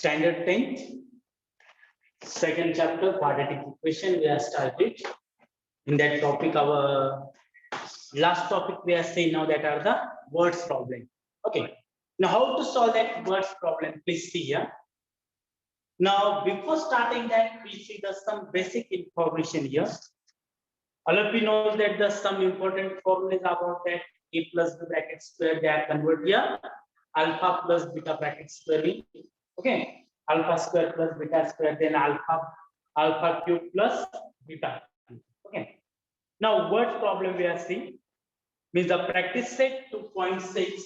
Standard 10th, second chapter, quadratic equation. We have started. In that topic, our last topic we are saying now that are the words problem. Okay. Now, how to solve that words problem? Please see here. Now, before starting that, we see the some basic information here. All of you know that the some important formulas about that a plus b bracket square they are converted here. Alpha plus beta bracket square. Okay. Alpha square plus beta square, then alpha cube plus beta. Okay. Now, what problem we are seeing? Means the practice set 2.6.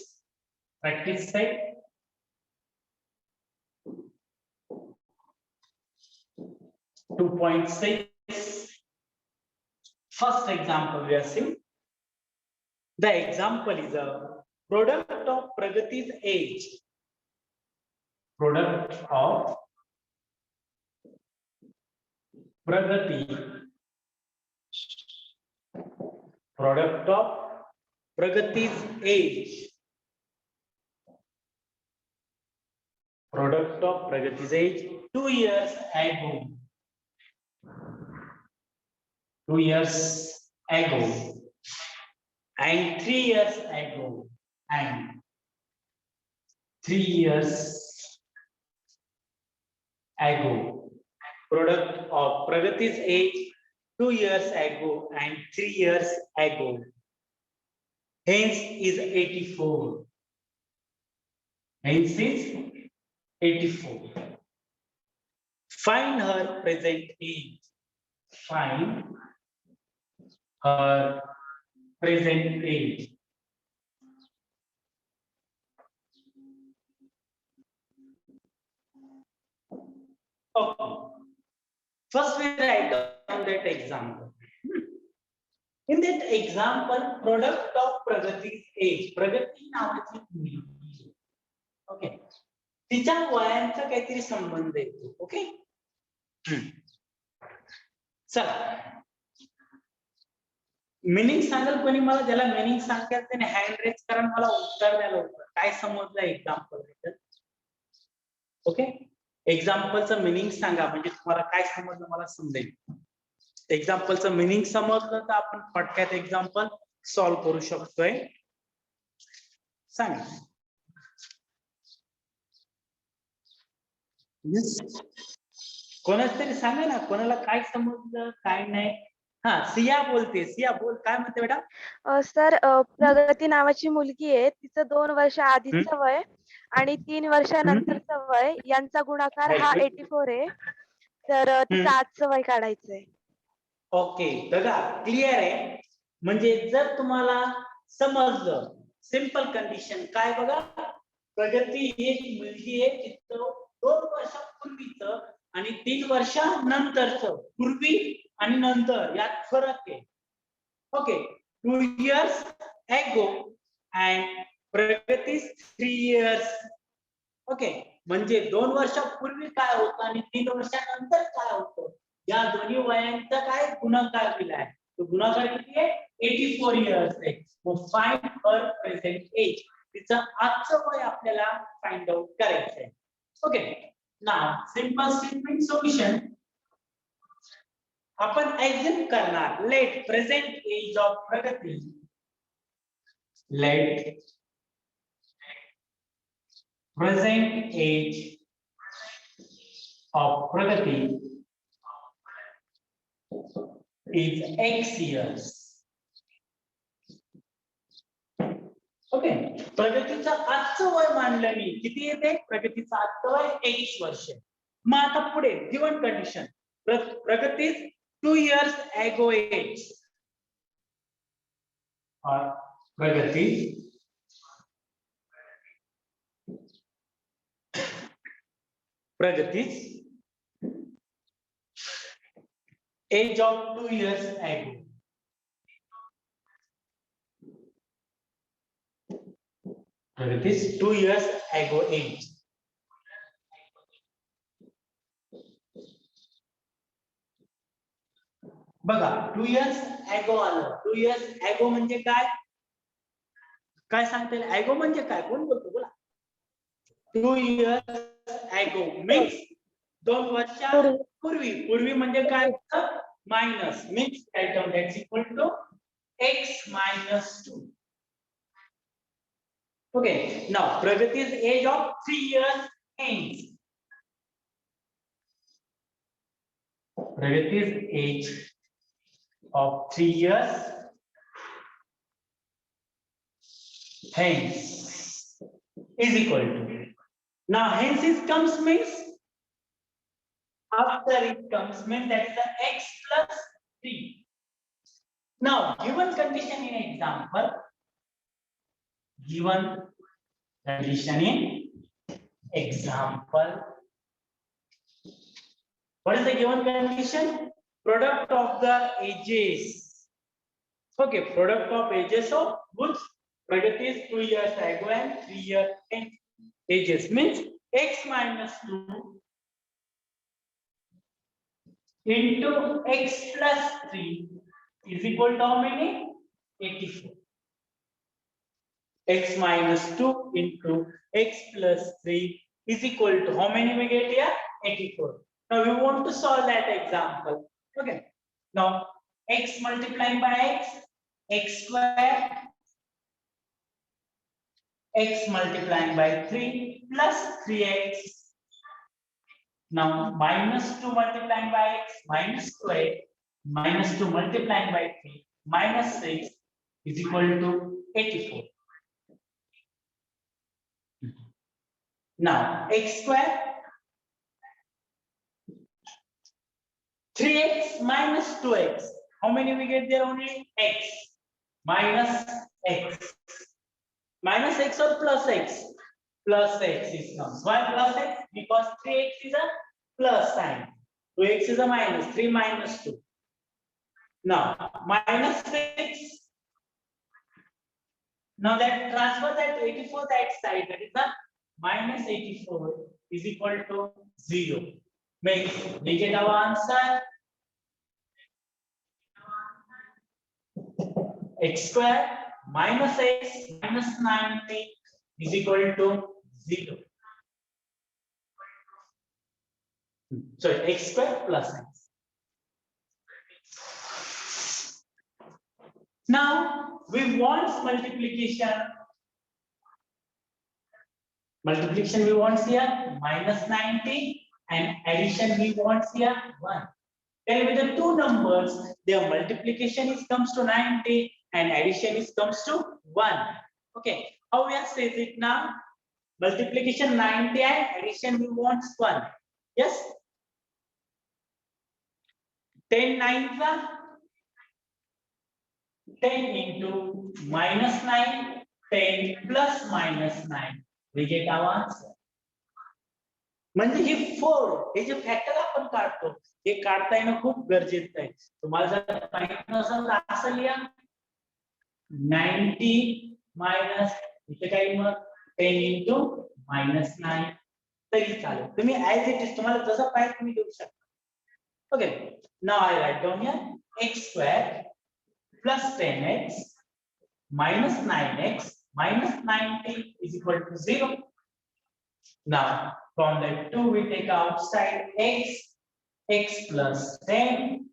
Practice set 2.6. First example we are seeing. The example is a product of Pragati's age. Product of Pragati. Product of Pragati's age. Product of Pragati's age 2 years ago. 2 years ago. And 3 years ago. And 3 years ago. Product of Pragati's age 2 years ago and 3 years ago. Hence is 84. Hence is 84. Find her present age. Find her present age. Okay. First, we write down that example. In that example, product of Pragati's age. Pragati नावाची मुलगी. Okay. तिच्या वयांचा काहीतरी संबंध येतो. Okay. चला. Meaning सांगाल कोणी मला, ज्याला मीनिंग सांगतात त्याने हँड रेज करा, मला उत्तर द्यायला होतं. काय समजलं एक्झाम्पल? ओके. एक्झाम्पलचं मीनिंग सांगा, म्हणजे तुम्हाला काय समजलं मला समजेल. एक्झाम्पलचं मीनिंग समजलं तर आपण पटक्यात एक्झाम्पल सॉल्व्ह करू शकतोय. सांगा. कोणाच तरी सांगा ना, कोणाला काय समजलं काय नाही. हा, सिया बोलते. सिया बोल, काय म्हणते बेटा? सर, प्रगती नावाची मुलगी आहे, तिचं 2 वर्ष आधीचं वय आणि 3 वर्षानंतरचं वय यांचा गुणाकार हा 84 आहे. तर तिचं आजचं वय काढायचंय. ओके, बघा क्लिअर आहे. म्हणजे जर तुम्हाला समजलं, सिंपल कंडिशन काय बघा, प्रगती एक मुलगी आहे, तिचं 2 वर्षापूर्वीचं आणि 3 वर्षानंतरचं. पूर्वी आणि नंतर यात फरक आहे. Okay. 2 years ago and Pragati 3 years. Okay. म्हणजे 2 वर्षापूर्वी काय होतं आणि 3 वर्षानंतर काय होतं, या दोन्ही वयांचा काय गुणाकार दिलाय. तो गुणाकार किती आहे? 84 years आहे. मग फाइंड हर प्रेझेंट एज. तिचं आजचं वय आपल्याला फाइंड आउट करायचं आहे. Okay. Now simple statement solution आपण ऍझ्युम करणार. Let present age of Pragati. Let present age of Pragati is X years. Okay. प्रगतीचं आजचं वय मानलं मी. किती येते? प्रगतीचं आजचं वय 21 वर्ष. मग आता पुढे गिवन कंडिशन. प्रगती 2 years ago age. प्रगती Pragati's age of 2 years ago. Pragati's 2 years ago age. बघा 2 years ago आलं. 2 years ago म्हणजे काय? काय सांगता येईल? ago म्हणजे काय? कोण बोलतो? बोला. 2 years ago means 2 वर्षापूर्वी. पूर्वी म्हणजे काय होतं? Minus means write down that's equal to x minus 2. Okay, now Pragati's age of 3 years hence. Pragati's age of 3 years hence is equal to. Now hence is comes means after it comes means that is the x plus 3. Now given condition in example, given condition in example, what is the given condition? Product of the ages. Okay, product of ages of goods. Product is 2 years ago and 3 years ages means x minus 2 into x plus 3 is equal to how many? 84. X minus 2 into x plus 3 is equal to how many we get here? 84. Now we want to solve that example. Okay. Now x multiplied by x square, x multiplied by 3 plus 3x. Now minus 2 multiplied by x minus 2x, minus 2 multiplied by 3 minus 6 is equal to 84. Now x square, 3x minus 2x. How many we get there? Only x minus x. Minus x or plus x? Plus x is comes. Why plus x? Because 3x is a plus sign. 2x is a minus. 3 minus 2. Now minus 6. Now that transfer that 84 that side, that is the minus 84 is equal to 0. Means we get our answer x square minus x minus 90 is equal to 0. Sorry, x square plus x. Now we want multiplication. Multiplication we want here minus 90 and addition we want here 1. Then with the two numbers, their multiplication is comes to 90 and addition is comes to 1. Okay, how we are saying it now? Multiplication 90 and addition we want 1. Yes. 10 9s are 10 into minus 9, 10 plus minus 9. We get our answer. म्हणजे हे 4 हे जे factor आपण काढतो हे काढता येणं खूप गरजेचं आहे. तुम्हाला जर माहित नसेल तर असं लिहा 90 मायनस इथे काही मग 10 into minus 9 तरी चालेल. तुम्ही ऍज इट इज तुम्हाला जसं पाहिजे तुम्ही देऊ शकता. Okay, now I write down here x square plus 10x minus 9x minus 90 is equal to 0. Now from the 2 we take outside x plus 10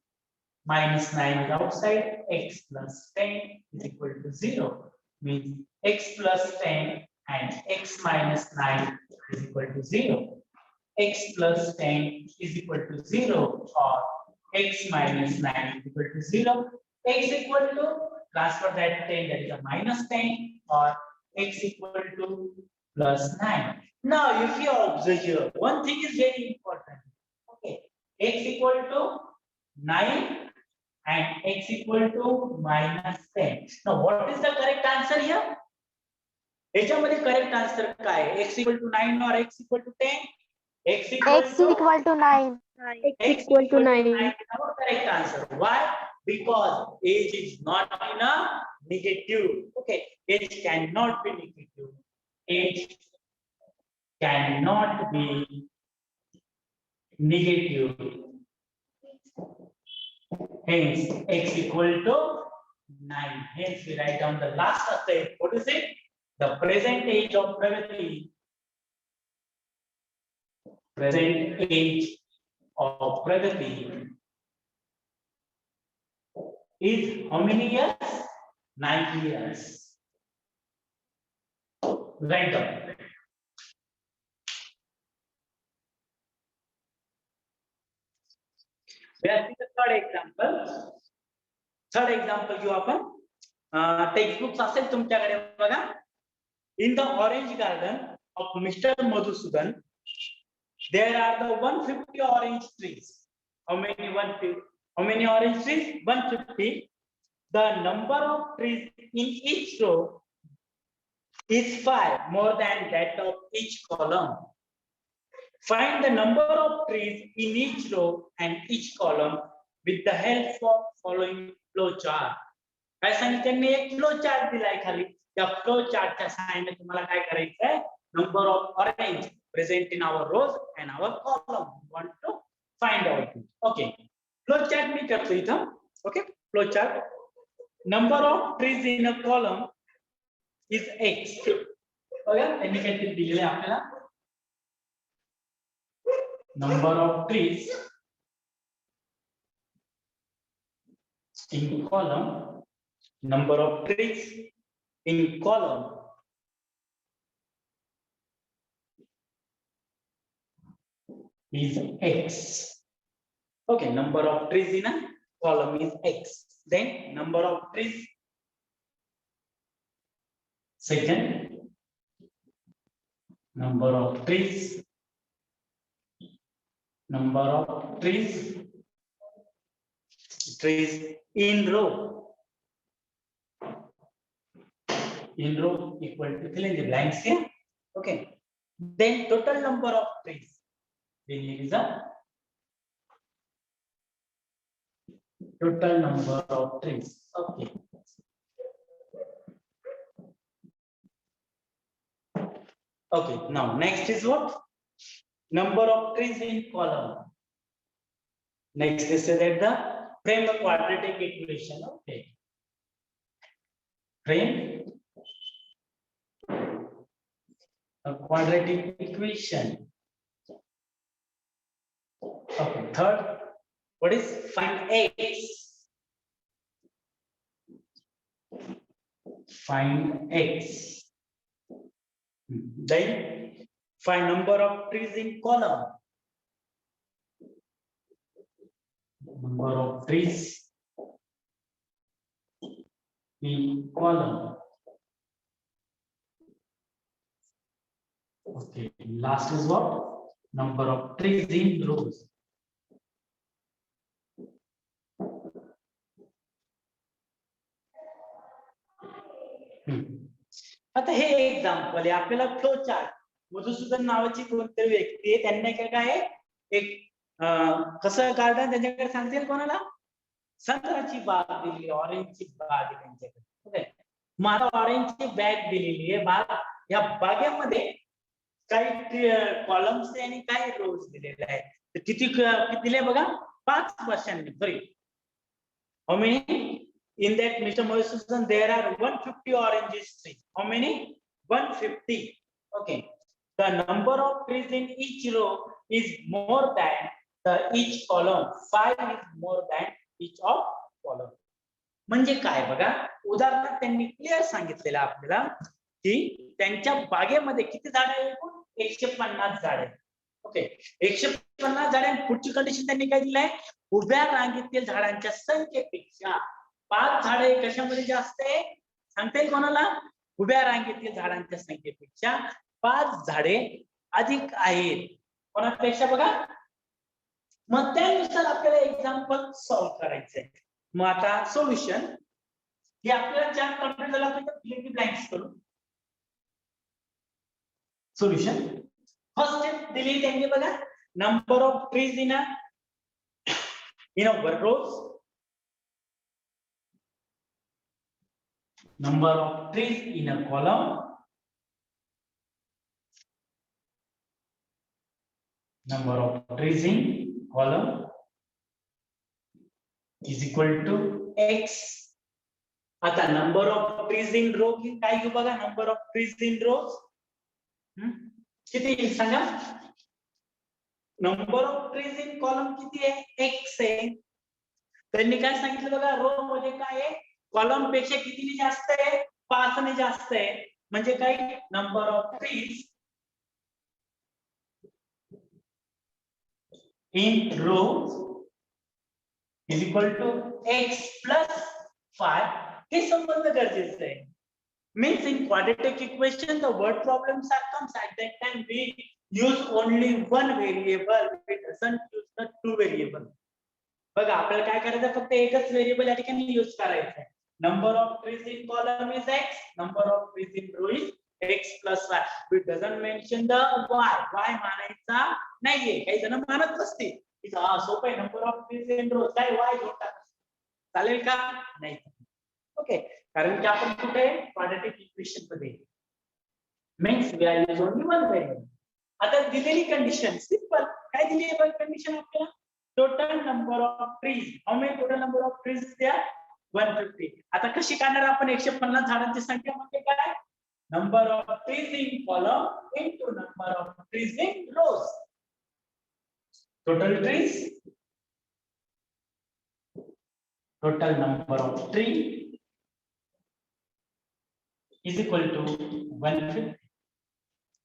minus 9 is outside, x plus 10 is equal to 0. Means x plus 10 and x minus 9 is equal to 0. X plus 10 is equal to 0 or x minus 9 is equal to 0. X equal to transfer that 10, that is a minus 10, or x equal to plus 9. Now if you observe here, one thing is very important. Okay, x equal to 9 and x equal to minus 10. Now what is the correct answer here? याच्यामध्ये correct answer काय आहे? X equal to 9 or x equal to 10? X equal to 9. X equal to 9 is our correct answer. Why? Because age is not in a negative. Okay, age cannot be negative. Age cannot be negative. Hence, x equal to 9. Hence, we write down the last step. What is it? The present age of Pragati present age of Pragati is how many years? 9 years. Write down. Let's see the third example. Third example घेऊ आपण. Textbook असेल तुमच्याकडे बघा. In the orange garden of Mr. Madhusudan, there are the 150 orange trees. How many 150? How many orange trees? 150. The number of trees in each row is 5, more than that of each column. Find the number of trees in each row and each column with the help of following flow chart. काय सांगितलं एक flow chart दिलाय खाली. त्या flow चार्टच्या सहाय्याने तुम्हाला काय करायचं आहे? Number of orange present in our rows and our column want to find out. Okay, flow chart मी करतो इथं. Okay, flow chart. Number of trees in a column is x. बघा त्यांनी काहीतरी दिलेलं आहे आपल्याला. Number of trees in column, number of trees in column is x. Okay, number of trees in a column is x. Then number of trees, second, number of trees in row equal to fill in the blanks here. Okay, then total number of trees, then here is a total number of trees. Okay, okay, now next is what? Number of trees in column. Next is that the frame a quadratic equation. Okay, frame a quadratic equation. Okay, third, what is find x? Find x. Then find number of trees in column. Number of trees in column. Okay, last is what? Number of trees in rows. आता हे example आहे आपल्याला flow chart. Madhusudan नावाची कोणतरी व्यक्ती आहे, त्यांनी काय एक कसं गार्डन त्यांच्याकडे सांगतील कोणाला? संत्र्याची बाग दिली, ऑरेंजची बाग आहे त्यांच्याकडे. ओके, मला ऑरेंजची बॅग दिलेली आहे बाग. या बागेमध्ये काही कॉलम्स आहे आणि काही रोज दिलेले आहे. तर किती दिले बघा? 5 वर्षांनी. Sorry, how many? In that, Mr. Madhusudan, there are 150 oranges trees. How many? 150. Okay. The number of trees in each row is more than each column. 5 is more than each of column. म्हणजे काय बघा, उदाहरणार्थ त्यांनी clear सांगितलेलं आपल्याला की त्यांच्या बागेमध्ये किती झाड आहे? 150 झाड आहे. ओके, 150 झाड. पुढची कंडिशन त्यांनी काय दिलंय? उभ्या रांगेतील झाडांच्या संख्येपेक्षा 5 झाडे कशामध्ये जास्त आहे? सांगता येईल कोणाला? उभ्या रांगेतील झाडांच्या संख्येपेक्षा 5 झाडे अधिक आहेत. कोणापेक्षा बघा? मग त्यानुसार आपल्याला एक्झाम्पल सॉल्व्ह करायचंय. मग आता सोल्युशन हे आपल्याला चार कम्प्लीट झाला आपण फिल इन द ब्लँक्स करू. सोल्युशन फर्स्ट स्टेप दिली त्यांनी बघा. Number of trees in a rows. Number of trees in a column. Number of trees in column is equal to x. आता number of trees in row की काय घेऊ बघा? Number of trees in rows किती सांगा? Number of trees in column किती आहे? x आहे. त्यांनी काय सांगितलं बघा, रो मध्ये काय आहे? कॉलम पेक्षा कितीने जास्त आहे? 5 ने जास्त आहे. म्हणजे काय? Number of trees in row is equal to x plus 5. हे समजणं गरजेचं आहे. Means in quadratic equation the word problems are comes at that time we use only one variable, we doesn't use the two variable. बघा आपल्याला काय करायचं, फक्त एकच variable या ठिकाणी यूज करायचं आहे. Number of trees in column is x, number of trees in row is x plus y. We doesn't mention the y. y मानायचा नाहीये. काही जण मानत नसतील. हा सोपं आहे, number of trees in row काय y घेऊन टाका. चालेल का? नाही. ओके, कारण की आपण कुठे क्वाड्रॅटिक इक्वेशन मध्ये means we are use only one variable. आता दिलेली कंडिशन सिंपल काय दिली आहे कंडिशन आपल्याला? Total number of trees. How many total number of trees is there? 150. आता कशी काढणार आपण 150 झाडांची संख्या म्हणजे काय? Number of trees in column into number of trees in rows. Total trees, total number of tree is equal to 150.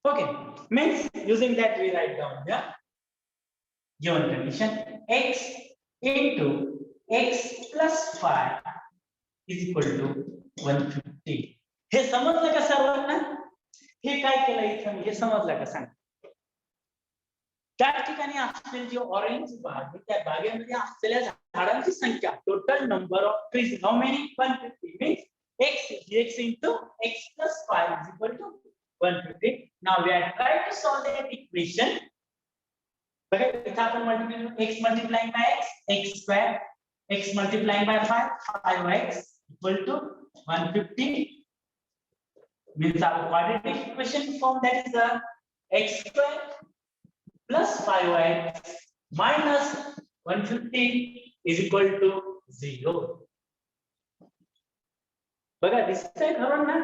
Okay, means using that we write down the given condition x into x plus 5 is equal to 150. हे समजलं का सर्वांना? हे काय केलं इथं हे समजलं का सांग? त्या ठिकाणी असलेली जी ऑरेंज बाग त्या बागेमध्ये असलेल्या झाडांची संख्या, total number of trees, how many? 150. Means x into x plus 5 is equal to 150. Now we are trying to solve that equation. बघा इथे आपण multiply x multiplying by x square, x multiplying by 5x equal to 150. Means our quadratic equation form, that is the x square plus 5x minus 150 is equal to 0. बघा दिसतंय खरं ना?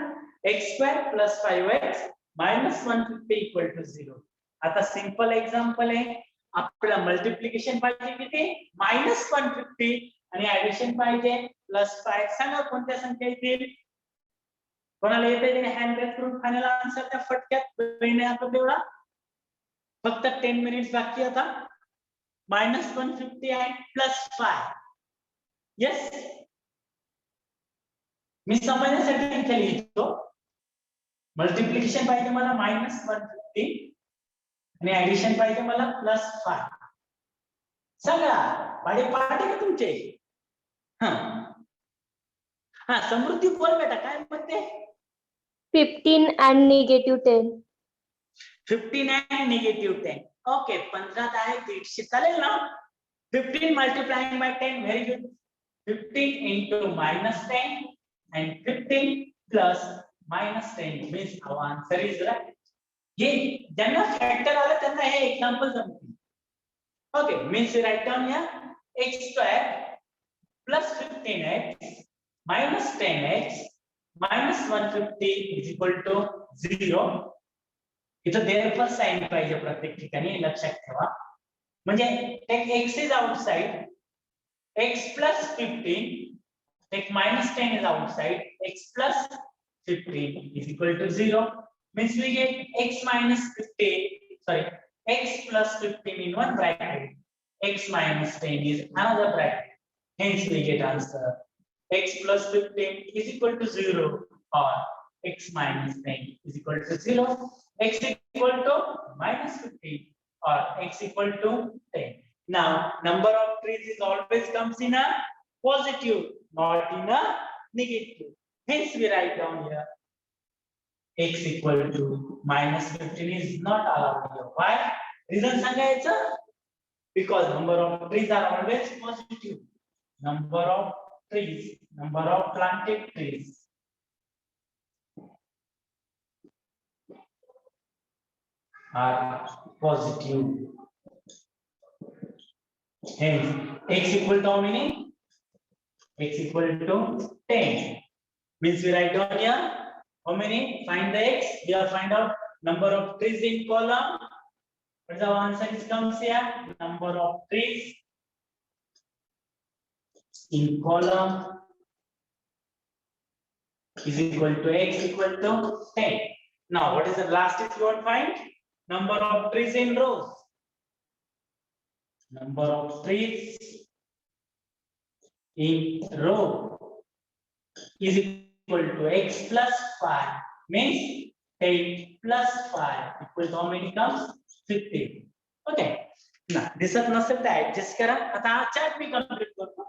x square plus 5x minus 150 equal to 0. आता simple example आहे. आपल्याला multiplication पाहिजे किती? -150 आणि ऍडिशन पाहिजे +5. सांगा कोणत्या संख्या येतील? कोणाला येते त्याने हँड रेज करून फायनल आन्सर त्या फटक्यात वेळेने आता तेवढा. फक्त 10 मिनिट्स बाकी आता. -150 and +5. यस, मी समजण्यासाठी इथे लिहितो. मल्टिप्लिकेशन पाहिजे मला -150 आणि ऍडिशन पाहिजे मला +5. सांगा पाडे का तुमचे? हा समृद्धी बोल बेटा, काय म्हणते? 15 and -10. 15 and -10. ओके, 15 आहे 150. चालेल ना? 15 multiplying by 10, very good. 15 into -10 and 15 plus -10 means our answer is right. ये ज्यांना फॅक्टर आलं त्यांना हे एक्झाम्पल जमतील. Okay, means we write down here x square plus 15x minus 10x minus 150 is equal to 0. इथं therefore sign पाहिजे प्रत्येक ठिकाणी, लक्षात ठेवा. म्हणजे take x is outside, x plus 15, take -10 is outside, x plus 15 is equal to 0. Means we get x minus 15, sorry, x plus 15 in one bracket, x minus 10 is another bracket. Hence we get answer x plus 15 is equal to 0 or x minus 10 is equal to 0. X equal to -15 or x equal to 10. Now number of trees is always comes in a positive, not in a negative. Hence we write down here x equal to -15 is not allowed here. Why? Reason सांगायचं? Because number of trees are always positive. Number of trees, number of planted trees are positive. Hence x equal to how many? X equal to 10. Means we write down here how many? Find the x. We are find out number of trees in column But the answer is comes here. Number of trees in column is equal to x equal to 10. Now, what is the last if you want to find? Number of trees in rows. Number of trees in row is equal to x plus 5. Means 10 plus 5 equal to how many comes? 15. Okay. Now, दिसत नसेल तर adjust करा. आता हा chart मी complete करतो.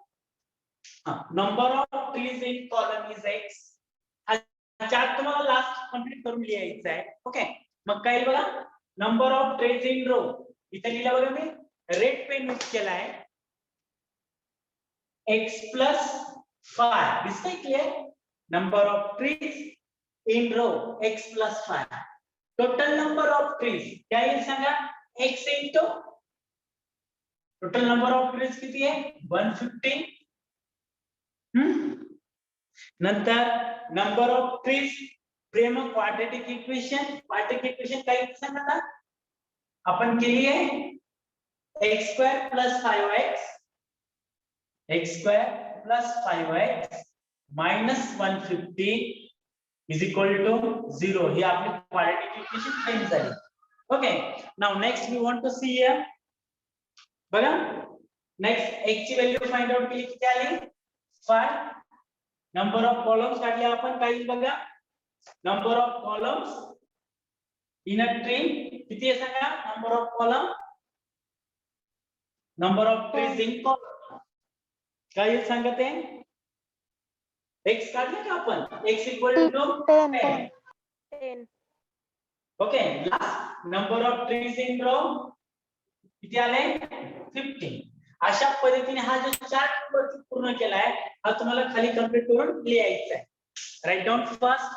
Number of trees in column is x. हा chart तुम्हाला last complete करून लिहायचा आहे. ओके. मग काय बघा, नंबर ऑफ ट्रीज इन रो इथे लिहिलं बघा, मी रेड पेन यूज केलाय. x plus 5. दिसतंय clear? Number of trees in row x plus 5. Total number of trees क्या येईल सांगा? x into total number of trees किती आहे? 115. नंतर number of trees Prem quadratic equation काय येईल सांगा ना? आपण केली आहे x square plus 5x plus 5x minus 115 is equal to 0. Here आपली quadratic equation change झाली. Okay. Now next we want to see here. बघा, next x ची व्हॅल्यू फाइंड आउट केली किती आली? 5. नंबर ऑफ कॉलम्स काढले आपण, काय बघा, number of columns in a tree किती आहे सांगा? Number of column, number of trees in column काय सांगत आहे? x काढले का आपण? x equal to 10. 10. Okay. Last number of trees in row किती आले? 15. अशा पद्धतीने हा जो चार्ट पूर्ण केलाय हा तुम्हाला खाली कंप्लीट करून लिहायचा आहे. Write down first